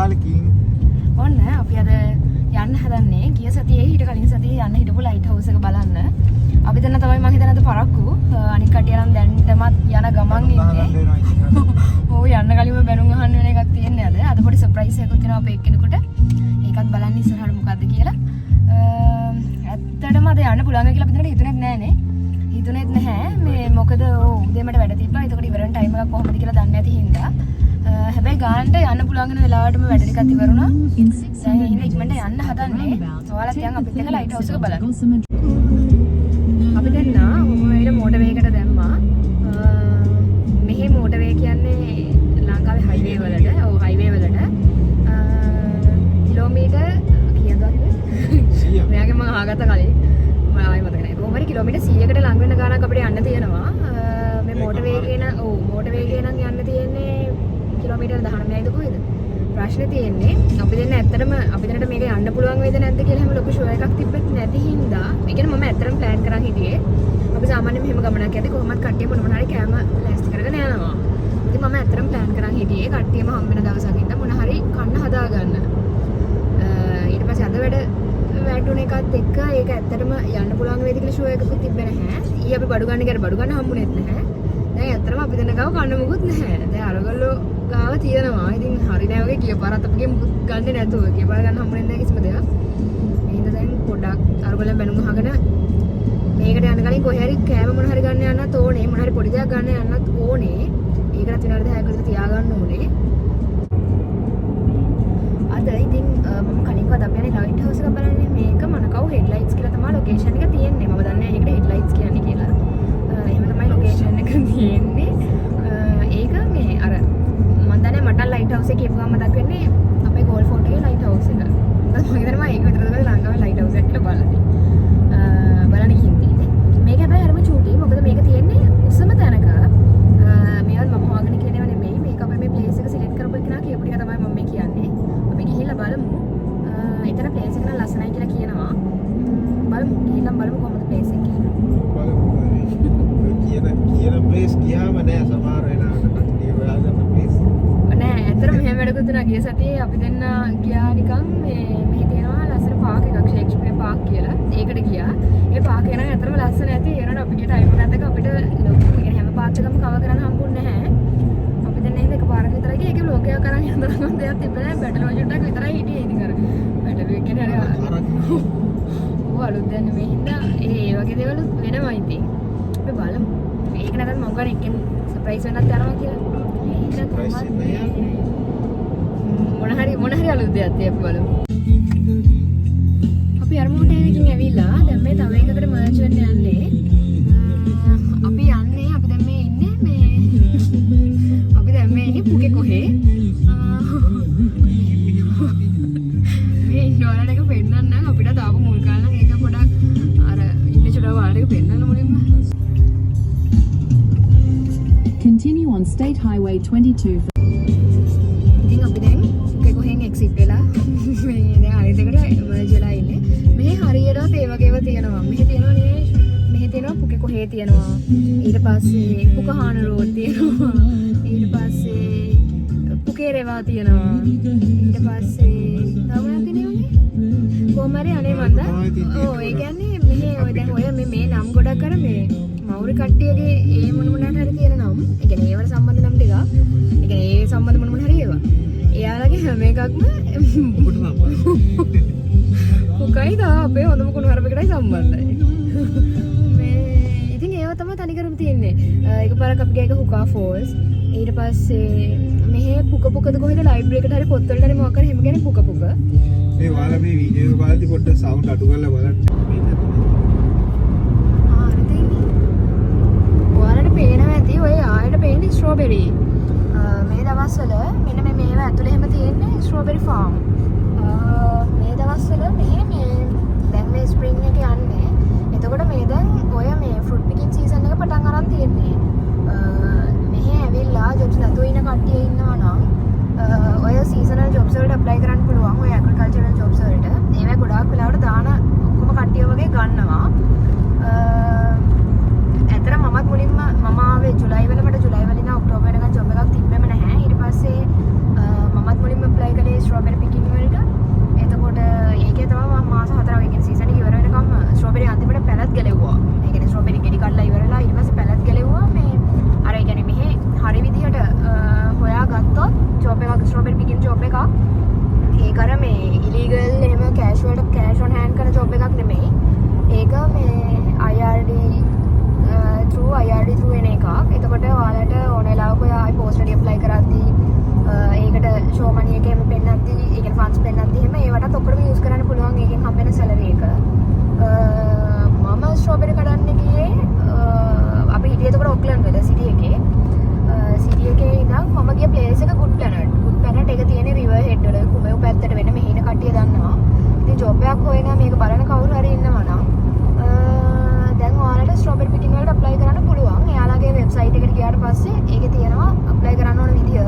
කාලෙකින් ඔන්න අපි අද යන්න හදන්නේ ගිය සතියේ ඊට කලින් සතියේ යන්න හිටපු ලයිට් හවුස් එක බලන්න. අපි දැන් තමයි මම හිතන්නේ අද පරක්කු. අනික කටිය නම් දැන්ටමත් යන ගමන් ඉන්නේ. ඔව් යන්න කලින්ම බැනුම් අහන්න වෙන එකක් තියෙන්නේ අද. අද පොඩි සර්ප්‍රයිස් එකක් තියෙනවා අපේ එක්කෙනෙකුට. ඒකත් බලන්න ඉස්සරහට මොකද්ද කියලා. ඇත්තටම අද යන්න පුළුවන් කියලා අපි දැනට හිතුනේත් නෑනේ. හිතුනේත් නැහැ. මේ මොකද උදේ මට වැඩ තිබ්බා. ඒකට ඉවරන ටයිම් එකක් කොහොමද කියලා දන්නේ නැති හින්දා. හැබැයි ගානට යන්න පුළුවන් වෙන වෙලාවටම වැඩ ටිකක් ඉවරුණා. දැන් ඉන්න ඉක්මනට යන්න හදන්නේ. ඔයාලත් යන් අපිත් එක්ක ලයිට් හවුස් එක බලන්න. අපි දැන් ඔය මෝටර් වේගකට දැම්මා. මෙහි මෝටර් වේ කියන්නේ ලංකාවේ හයිවේ වලට, ඔව් හයිවේ වලට කිලෝමීටර් කීයද? 100. මෙයාගේ මම අහගත්ත කලින් මම ආයෙ මතක නැහැ. කොහොමද කිලෝමීටර් 100කට ලඟ වෙන ගානක් අපිට යන්න තියෙනවා. මේ මෝටර් වේගේ නම් ඔව් මෝටර් වේගේ නම් යන්න තියෙන්නේ කිලෝමීටර් 19යිද කොහෙද? ප්‍රශ්නේ තියෙන්නේ අපි දෙන්න ඇත්තටම අපි දැනට මේක යන්න පුළුවන් වේද නැද්ද කියලා හැම ලොකු ෂෝ එකක් තිබ්බෙත් නැති හින්දා ඒ කියන්නේ මම ඇත්තටම ප්ලෑන් කරන් හිටියේ අපි සාමාන්‍යයෙන් මෙහෙම ගමනක් යද්දි කොහොමද කට්ටිය මොන හරි කෑම ලෑස්ති කරගෙන යනවා. ඉතින් මම ඇත්තටම ප්ලෑන් කරන් හිටියේ කට්ටියම හම්බ වෙන දවසක් ඉඳන් මොන හරි කන්න හදාගන්න. ඊට පස්සේ අද වැඩුණ එකත් එක්ක ඒක ඇත්තටම යන්න පුළුවන් වේද කියලා ෂෝ එකකුත් තිබ්බේ නැහැ. ඊ අපි බඩු ගන්න ගියට බඩු ගන්න හම්බුනේත් නැහැ. දැන් ඇත්තටම අපි දෙන්න ගාව කන්න මොකුත් නැහැ. දැන් අරගොල්ලෝ ගාව තියෙනවා. ඉතින් හරි නෑ වගේ කියපාරත් අපිගේ මුකුත් ගන්නෙ නැතුව. කියපාර ගන්න හම්බුනේ නැහැ කිසිම දෙයක්. එහෙනම් දැන් පොඩක් අරගොල්ලන් බැනුම් අහගෙන මේකට යන කලින් කොහේ හරි කෑම මොන හරි ගන්න යන්නත් ඕනේ. මොන හරි පොඩි දෙයක් ගන්න යන්නත් ඕනේ. ඒකට විනාඩි 10කට විතර තියාගන්න ඕනේ. අද ඉතින් මම කලින් වද අපි යන්නේ ලයිට් හවුස් එක බලන්නේ. මේක මනකව් හෙඩ්ලයිට්ස් කියලා තමයි ලොකේෂන් එක තියෙන්නේ. මම දන්නේ නැහැ ඒකට හෙඩ්ලයිට්ස් කියන්නේ කියලා. එහෙම තමයි ලොකේෂන් එක තියෙන්නේ. ඒක මේ අර මම දන්නේ මට ලයිට් හවුස් එක කියපුවම මතක් වෙන්නේ අපේ ගෝල් ෆෝට් එකේ ලයිට් හවුස් එක. මම හිතනවා ඒක විතරද ලංකාවේ ලයිට් හවුස් එක කියලා බලන්න ගිහින් තියෙන්නේ. මේක හැබැයි හරිම චූටි. මොකද මේක තියෙන්නේ උසම තැනක. මේවත් මම හොයාගෙන කියනව නෙමෙයි. මේක අපි මේ ප්ලේස් එක සිලෙක්ට් කරපු එක නා කියපු ටික තමයි මම මේ කියන්නේ. අපි ගිහිල්ලා බලමු. එතන ප්ලේස් එක නම් ලස්සනයි කියලා කියනවා. බලමු. ගිහිල්ලා බලමු කොහොමද ප්ලේස් එක කියලා. කියන ප්ලේස් ගියාම නෑ සමහර වෙලාවට කට්ටිය හොයාගන්න ප්ලේස් නෑ. ඇත්තටම මෙහෙම වැඩකුත් වුණා ගිය සතියේ අපි දෙන්න ගියා නිකන් මෙහි තියෙනවා ලස්සන පාක් එකක් ෂේක්ස්පියර් පාක් කියලා. ඒකට ගියා. ඒ පාක් එක නම් ඇත්තටම ලස්සන ඇති. ඒ වුණාට අපි ගිය ටයිම් එකත් එක්ක අපිට ලොකු කියන්නේ හැම පාක් එකම කවර් කරන්න හම්බුන්නේ නැහැ. අපි දැන් නේද එකපාරක් විතරයි ගියේ. ඒකේ බ්ලොග් එකක් කරන් යනවා දෙයක් තිබ්බේ නැහැ. බැටල් වොජ් එකක් විතරයි හිටියේ. ඉතින් අර බැටල් එක කියන්නේ අර අලුත් දැන් මේ හින්දා ඒ වගේ දේවල් වෙනවා ඉතින්. අපි බලමු. ඒක නැත්නම් මම ගන්න එක්කෙන සර්ප්‍රයිස් වෙනත් යනවා කියලා. මොන හරි අලුත් දෙයක් තියපු බලමු. අපි අර මොහොතේ එකකින් ඇවිල්ලා දැන් මේ තව එකකට මර්ජ් වෙන්න යන්නේ. අපි දැන් මේ ඉන්නේ අපි දැන් මේ ඉන්නේ පුකේ කොහේ? මේ ඉන්නවලට එක පෙන්නන්න අපිට දාපු මුල් කාලේ නම් ඒක පොඩක් අර ඉන්නේ චුඩා වලට එක පෙන්නන්න මුලින්ම. Continue on State Highway 22. ඉතින් අපි දැන් පුකේ කොහෙන් එක්සිට් වෙලා මේ දැන් අනිත් එකට මර්ජ් වෙලා ඉන්නේ. මේ හරියටත් ඒ වගේව තියෙනවා. මෙහි තියෙනවා පුකේ කොහේ තියෙනවා. ඊට පස්සේ පුකහාන රෝඩ් තියෙනවා. ඊට පස්සේ පුකේ රේවා තියෙනවා. ඊට පස්සේ තව මොනවද තියෙන්නේ? කොහමරි අනේ මන්ද? ඔව් ඒ කියන්නේ මෙහි ඔය දැන් ඔය මේ නම් ගොඩක් අර මේ මවුරි කට්ටියගේ ඒ මොන මොනට හරි තියෙන නම්. ඒ කියන්නේ ඒවට සම්බන්ධ නම් ටික. ඒ කියන්නේ ඒ සම්බන්ධ මොන හරි ඒවා. එයාලගේ හැම එකක්ම පුකයි තා අපේ හොඳම කුණු හරපකටයි සම්බන්ධයි. මේ ඉතින් ඒව තමයි තනිකරම තියෙන්නේ. එකපාරක් අපි ගියා හුකා ෆෝල්ස්. ඊට පස්සේ මෙහෙ පුකද කොහෙද ලයිබ්‍රරි එකට හරි පොත්වලට හරි මොකක් හරි එහෙම කියන්නේ පුක. මේ ඔයාලා මේ වීඩියෝ එක බලද්දි පොඩ්ඩක් සවුන්ඩ් අඩු කරලා බලන්න. ඔයාලට පේනවා ඇති ඔය ආයෙත් පේන්නේ ස්ට්‍රෝබෙරි. මේ දවස්වල මෙන්න මේව ඇතුලේ හැම තියෙන්නේ ස්ට්‍රෝබෙරි ෆාම්. මේ දවස්වල මේ දැන් මේ ස්ප්‍රින්ග් එක යන්නේ. එතකොට මේ දැන් ඔය මේ ෆෘට් පිකින් සීසන් එක පටන් අරන් තියෙන්නේ. මෙහි ඇවිල්ලා ජොබ්ස් නැතුව ඉන්න කට්ටිය ඉන්නවා නම් ඔය සීසනල් ජොබ්ස් වලට ඇප්ලයි කරන්න පුළුවන්. ඔය ඇග්‍රිකල්චරල් ජොබ්ස් වලට. ඒවා ගොඩාක් වෙලාවට දාන ඔක්කොම කට්ටිය වගේ හිටියේ අපි හිටියේ එතකොට ඔක්ලන්ඩ් වල සිටි එකේ. සිටි එකේ ඉඳන් මම ගිය ප්ලේස් එක ගුඩ් ප්ලැනට්. ගුඩ් ප්ලැනට් එක තියෙන්නේ රිවර් හෙඩ් වල කුමෙව් පැත්තට වෙන මෙහින කට්ටිය දන්නවා. ඉතින් ජොබ් එකක් හොයනවා මේක බලන කවුරු හරි ඉන්නවා නම් දැන් ඔයාලට ස්ට්‍රොබෙරි පිකින් වලට ඇප්ලයි කරන්න පුළුවන්. එයාලගේ වෙබ්සයිට් එකට ගියාට පස්සේ ඒකේ තියෙනවා ඇප්ලයි කරන්න ඕන විදිය.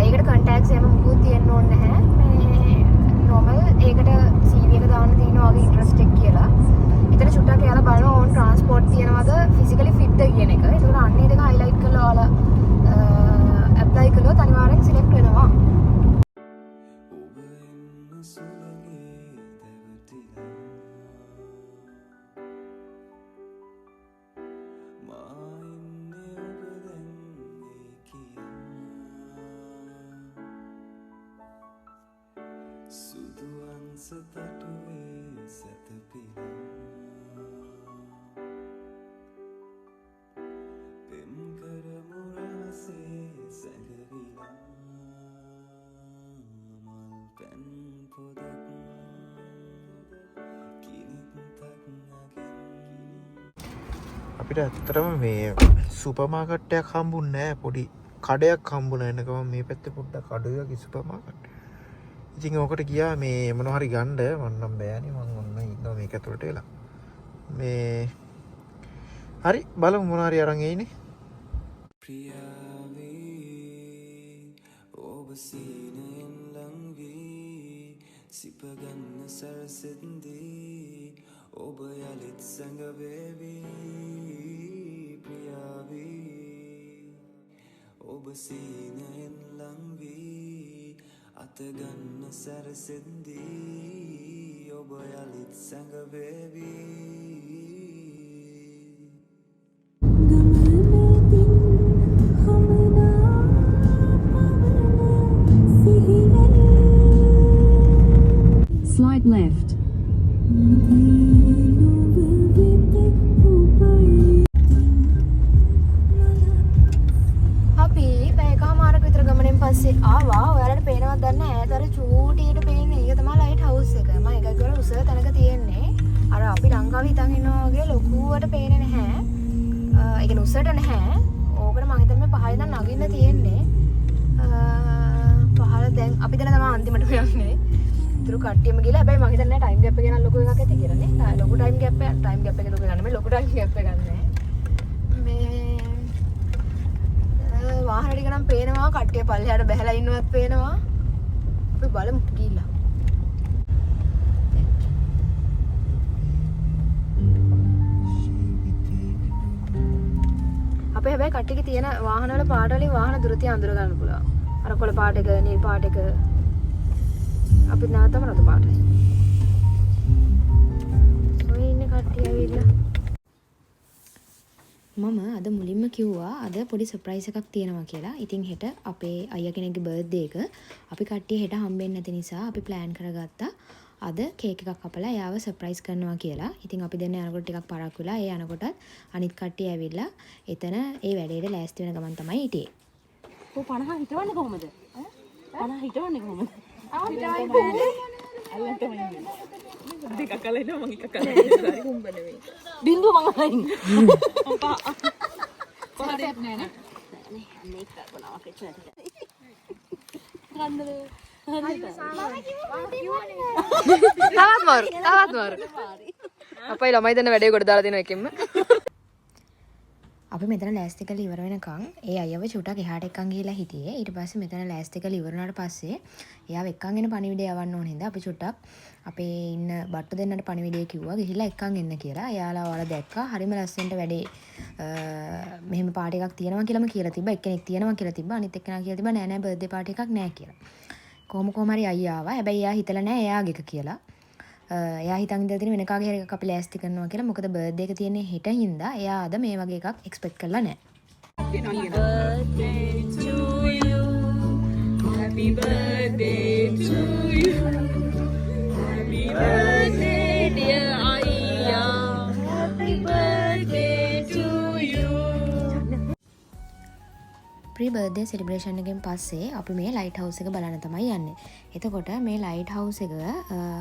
ඒකට කන්ටැක්ට්ස් එහෙම මුකුත් තියෙන්න ඕනේ නැහැ. මේ normal ඒකට CV එක දාන්න තියෙනවා වගේ ඉන්ට්‍රස්ට් එක කියලා. එතන චුට්ටක් එයාලා බලනවා ඕන් ට්‍රාන්ස්පෝර්ට් තියෙනවද ෆිසිකලි ෆිට් ද කියන එක. ඒකට අන්නේ දෙක highlight කරලා ඔයාලා ඇප්ලයි කළොත් අනිවාර්යෙන් සිලෙක්ට් වෙනවා. අපිට ඇත්තටම මේ සුපර් මාකට් එකක් හම්බුන්නේ නැහැ. පොඩි කඩයක් හම්බුණා එනකම මේ පැත්තේ පොඩ්ඩක් අඩුයි වගේ සුපර් මාකට්. ඉතින් ඕකට ගියා මේ මොනවා හරි ගන්න මම නම් බෑනේ මම ඔන්න ඉන්නවා මේක ඇතුළට වෙලා. මේ හරි බලමු මොනවා හරි අරන් එයිනේ. ප්‍රියාවේ ඔබ සීනෙන් ලං වී සිපගන්න සරසෙන්දී ඔබ යලිත් සංගවේවි ප්‍රියාවේ ඔබ සීනෙන් ලං වී අතගන්න සරසෙන්දී ඔබ යලිත් සංගවේවි Slide left. අපි පැයකමාරක විතර ගමනෙන් පස්සේ ආවා. ඔයාලට පේනවද දන්නේ නැහැ. ඈතර චූටියට පේන්නේ ඒක තමයි ලයිට් හවුස් එක. මම එකක් ගාලා උස තැනක තියෙන්නේ. අර අපි ලංකාවේ හිටන් ඉන්නවා වගේ ලොකුවට පේන්නේ නැහැ. ඒ කියන්නේ උසට නැහැ. ඕකට මම හිතන්නේ පහේ ඉඳන් නගින්න තියෙන්නේ. පහල දැන් අපි දැන් තමයි අන්තිමට යන්නේ. ඉතුරු කට්ටියම ගිහලා හැබැයි මම හිතන්නේ ටයිම් ගැප් එක ගැන ලොකු එකක් ඇති කියලා නේ. ලොකු ටයිම් ගැප් එක ලොකු ගන්න මේ ලොකු ටයිම් ගැප් එක ගන්න. මේ වාහන ටික නම් පේනවා කට්ටිය පල්ලෙහාට බැහැලා ඉන්නවත් පේනවා. අපි බලමු ගිහිල්ලා. අපේ හැබැයි කට්ටියගේ තියෙන වාහන වල පාට වලින් වාහන දුරතිය අඳුර ගන්න පුළුවන්. අර කොළ පාට එක, නිල් පාට එක අපි නැවතම රතු පාටයි. ඔය ඉන්න කට්ටිය ඇවිල්ලා. මම අද මුලින්ම කිව්වා අද පොඩි සර්ප්‍රයිස් එකක් තියෙනවා කියලා. ඉතින් හෙට අපේ අයියා කෙනෙක්ගේ බර්ත්ඩේ එක අපි කට්ටිය හෙට හම්බෙන්නේ නැති නිසා අපි ප්ලෑන් කරගත්තා අද කේක් එකක් කපලා එයාව සර්ප්‍රයිස් කරනවා කියලා. ඉතින් අපි දෙන්න යනකොට ටිකක් පරක් වෙලා ඒ යනකොටත් අනිත් කට්ටිය ඇවිල්ලා එතන ඒ වැඩේට ලෑස්ති වෙන ගමන් තමයි හිටියේ. ඔය 50 හිටවන්නේ කොහොමද? 50 හිටවන්නේ කොහොමද? දෙකක් කළා ඉන්නවා මම එකක් කළා ඉන්නවා හුම්බ නෙවෙයි බින්දුව මම අයින් අපා කොහොමද නෑ නේ මේක කරනවා කෙච්චර ගන්නද තවත් මාරු අපයි ළමයි දෙන්න වැඩේ කොට දාලා දෙන එකෙන්ම අපි මෙතන ලෑස්ති කරලා ඉවර වෙනකන් ඒ අයව චුට්ටක් එහාට එක්කන් ගිහිලා හිටියේ. ඊට පස්සේ මෙතන ලෑස්ති කරලා ඉවර වුණාට පස්සේ එයාව එක්කන් එන පණිවිඩය යවන්න ඕන හින්දා අපි චුට්ටක් අපේ ඉන්න බට්ටු දෙන්නට පණිවිඩය කිව්වා ගිහිලා එක්කන් එන්න කියලා. එයාලා ඔයාලා දැක්කා. හරිම ලස්සනට වැඩේ මෙහෙම පාටි එකක් තියෙනවා කියලාම කියලා තිබ්බා. එක්කෙනෙක් තියෙනවා කියලා තිබ්බා. අනිත් එක්කෙනා කියලා තිබ්බා නෑ නෑ බර්ත්ඩේ පාටි එකක් නෑ කියලා. කොහොම හරි අයියා ආවා. හැබැයි එයා හිතලා නෑ එයාගේ එක කියලා. එයා හිතන් ඉඳලා තියෙන වෙන කාගේ හරි එකක් අපි ලෑස්ති කරනවා කියලා. මොකද බර්ත්ඩේ එක තියෙන්නේ හෙට හින්දා එයා අද මේ වගේ එකක් එක්ස්පෙක්ට් කරලා නැහැ. Happy birthday to you. Happy birthday to you. Happy birthday dear Ayya. Happy birthday to you. Pre birthday celebration එකෙන් පස්සේ අපි මේ ලයිට් හවුස් එක බලන්න තමයි යන්නේ. එතකොට මේ ලයිට් හවුස් එක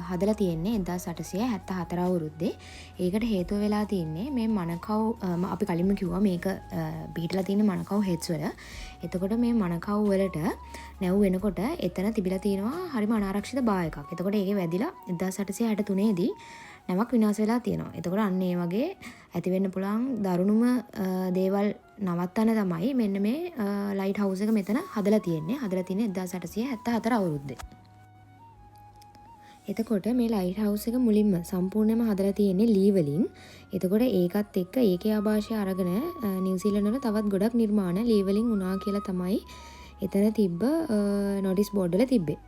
හදලා තියෙන්නේ 1874 අවුරුද්දේ. ඒකට හේතුව වෙලා තියෙන්නේ මේ මනකව් අපි කලින්ම කිව්වා මේක පිහිටලා තියෙන්නේ මනකව් හෙඩ්ස් වල. එතකොට මේ මනකව් වලට නැව් වෙනකොට එතන තිබිලා තියෙනවා හරිම අනාරක්ෂිත බා එකක්. එතකොට ඒකේ වැදිලා 1863 දී නැවක් විනාශ වෙලා තියෙනවා. එතකොට අන්න ඒ වගේ ඇති වෙන්න පුළුවන් දරුණුම දේවල් නවත්තන්න තමයි මෙන්න මේ ලයිට් හවුස් එක මෙතන හදලා තියෙන්නේ. හදලා තියෙන්නේ 1874 අවුරුද්දේ. එතකොට මේ ලයිට් හවුස් එක මුලින්ම සම්පූර්ණයෙන්ම හදලා තියෙන්නේ ලී වලින්. එතකොට ඒකත් එක්ක ඒකේ ආభాෂය අරගෙන නිව්සීලන්ත වල තවත් ගොඩක් නිර්මාණ ලී වලින් වුණා කියලා තමයි එතන තිබ්බ නොටිස් බෝඩ් වල තිබ්බේ.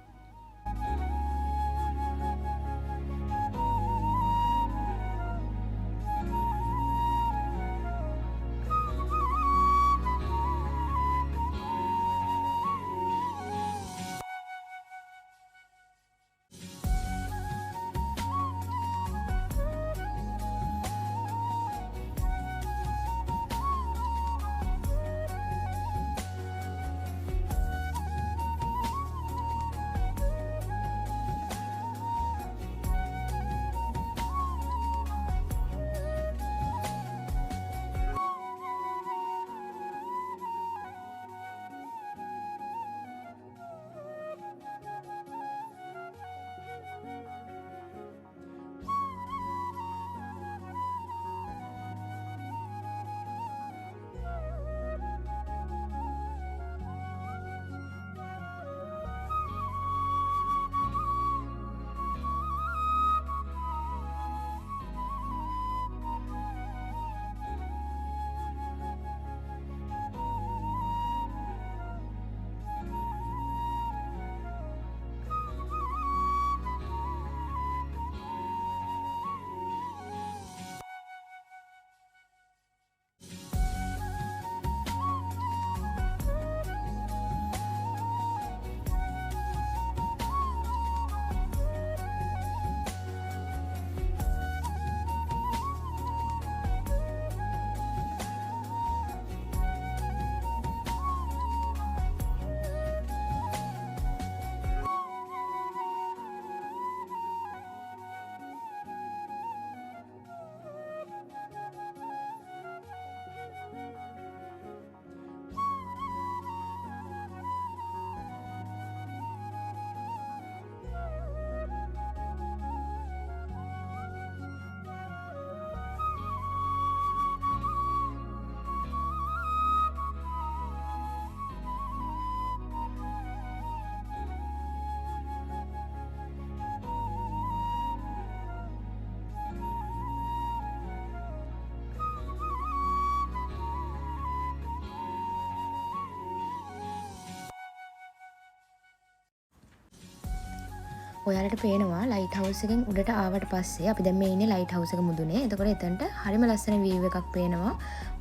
ඔයාලට පේනවා ලයිට් හවුස් එකෙන් උඩට ආවට පස්සේ අපි දැන් මේ ඉන්නේ ලයිට් හවුස් එක මුදුනේ. එතකොට එතනට හරිම ලස්සන වීව් එකක් පේනවා.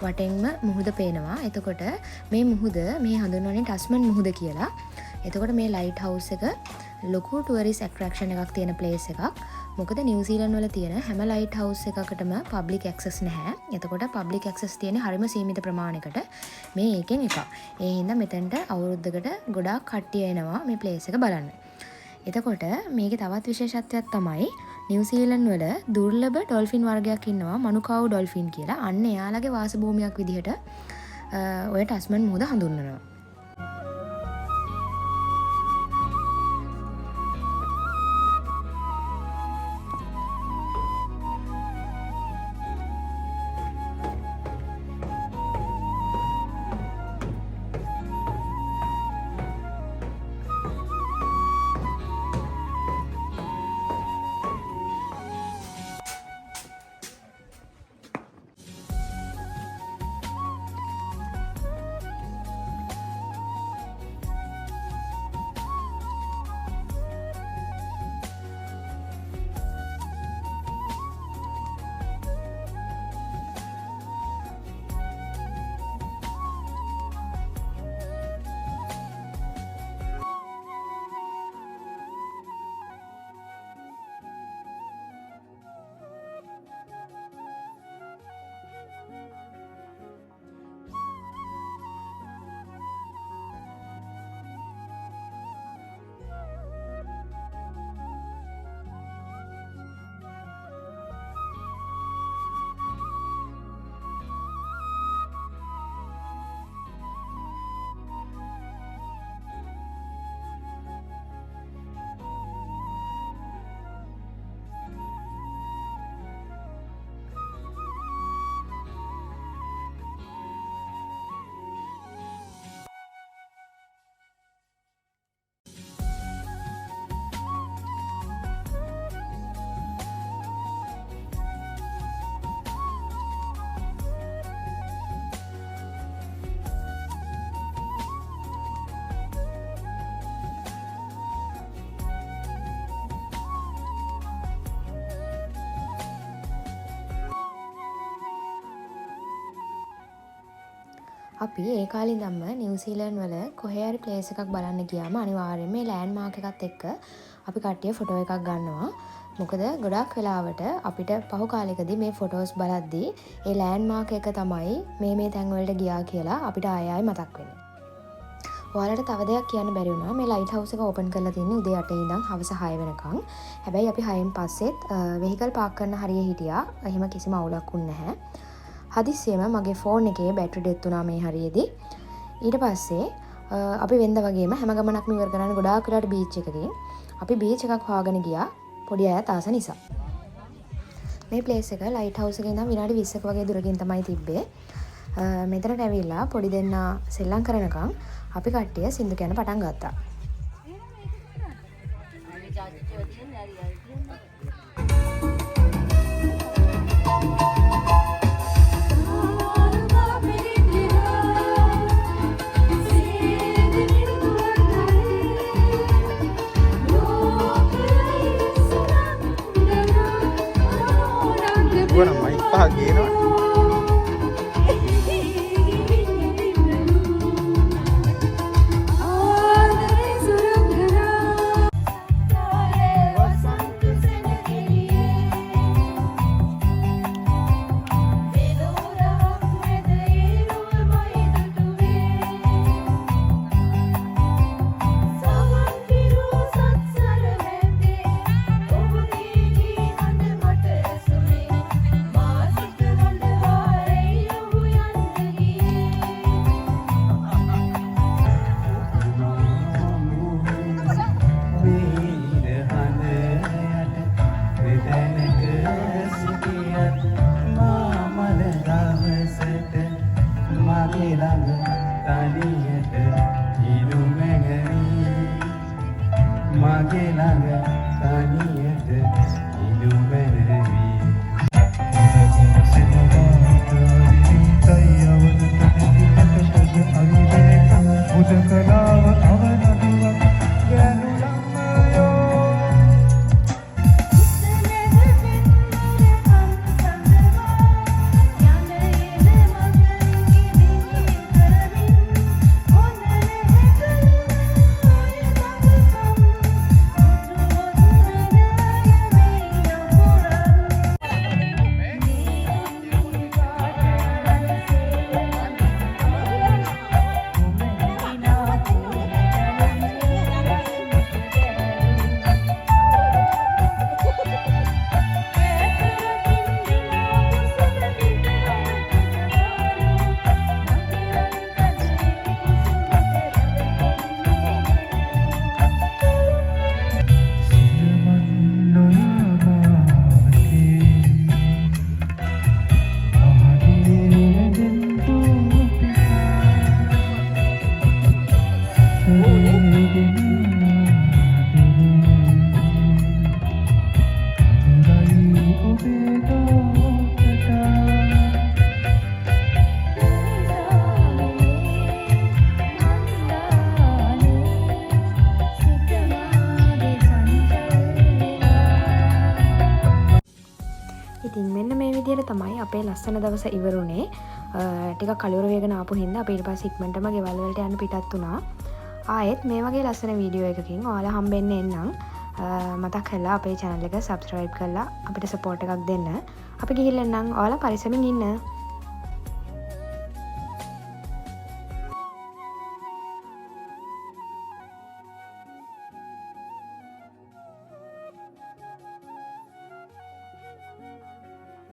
වටෙන්ම මුහුද පේනවා. එතකොට මේ මුහුද මේ හඳුන්වන්නේ ටස්මන් මුහුද කියලා. එතකොට මේ ලයිට් හවුස් එක ලොකු ටුවරිස්ට් ඇට්‍රැක්ෂන් එකක් තියෙන ප්ලේස් එකක්. මොකද නිව්සීලන්ත වල තියෙන හැම ලයිට් හවුස් එකකටම පබ්ලික් ඇක්සස් නැහැ. එතකොට පබ්ලික් ඇක්සස් තියෙන්නේ හරිම සීමිත ප්‍රමාණයකට. මේ එකෙන් එකක්. ඒ හින්දා මෙතනට අවුරුද්දකට ගොඩාක් කට්ටිය එනවා මේ ප්ලේස් එක බලන්න. එතකොට මේකේ තවත් විශේෂත්වයක් තමයි නිව්සීලන්ත වල දුර්ලභ ඩොල්ෆින් වර්ගයක් ඉන්නවා මනුකාව් ඩොල්ෆින් කියලා. අන්න එයාලගේ වාසභූමියක් විදිහට ඔය ටස්මන් මුහුද හඳුන්වනවා. අපි ඒ කාලේ ඉඳන්ම නිව්සීලන්ත වල කොහේ හරි ප්ලේස් එකක් බලන්න ගියාම අනිවාර්යයෙන්ම මේ ලෑන්ඩ් මාක් එකත් එක්ක අපි කට්ටිය ෆොටෝ එකක් ගන්නවා. මොකද ගොඩක් වෙලාවට අපිට පහු කාලෙකදී මේ ෆොටෝස් බලද්දී ඒ ලෑන්ඩ් මාක් එක තමයි මේ තැන් වලට ගියා කියලා අපිට ආයෙ මතක් වෙන්නේ. ඔයාලට තව දෙයක් කියන්න බැරි වුණා. මේ ලයිට් හවුස් එක ඕපන් කරලා තියෙන්නේ උදේ 8 ඉඳන් හවස 6 වෙනකන්. හැබැයි අපි 6න් පස්සෙත් වෙහිකල් පාක් කරන්න හරිය හිටියා. එහෙම කිසිම අවුලක් වුණේ නැහැ. හදිස්සියෙම මගේ ෆෝන් එකේ බැටරි ඩෙත් වුණා මේ හරියේදී. ඊට පස්සේ අපි වෙන්ද වගේම හැම ගමනක්ම ඉවර කරන්න ගොඩාක් වෙලාට බීච් එකකින් අපි බීච් එකක් හොයාගෙන ගියා. පොඩි අයත් ආස නිසා. මේ ප්ලේස් එක ලයිට් හවුස් එකේ ඉඳන් විනාඩි 20ක වගේ දුරකින් තමයි තිබ්බේ. මෙතනට ඇවිල්ලා පොඩි දෙන්නා සෙල්ලම් කරනකම් අපි කට්ටිය සින්දු කියන්න පටන් ගත්තා. Gua nama pagi no. ඉතින් මෙන්න මේ විදිහට තමයි අපේ ලස්සන දවස ඉවරුනේ. ටිකක් කලවර වේගන ආපු හින්දා අපි ඊට පස්සේ ඉක්මනටම ගෙවල් වලට යන්න පිටත් වුණා. ආයෙත් මේ වගේ ලස්සන වීඩියෝ එකකින් ඔයාලා හම්බෙන්න එන්නම්. මතක් කරලා අපේ channel එක subscribe කරලා අපිට support එකක් දෙන්න. අපි ගිහින් එන්නම්. ඔයාලා පරිස්සමින් ඉන්න.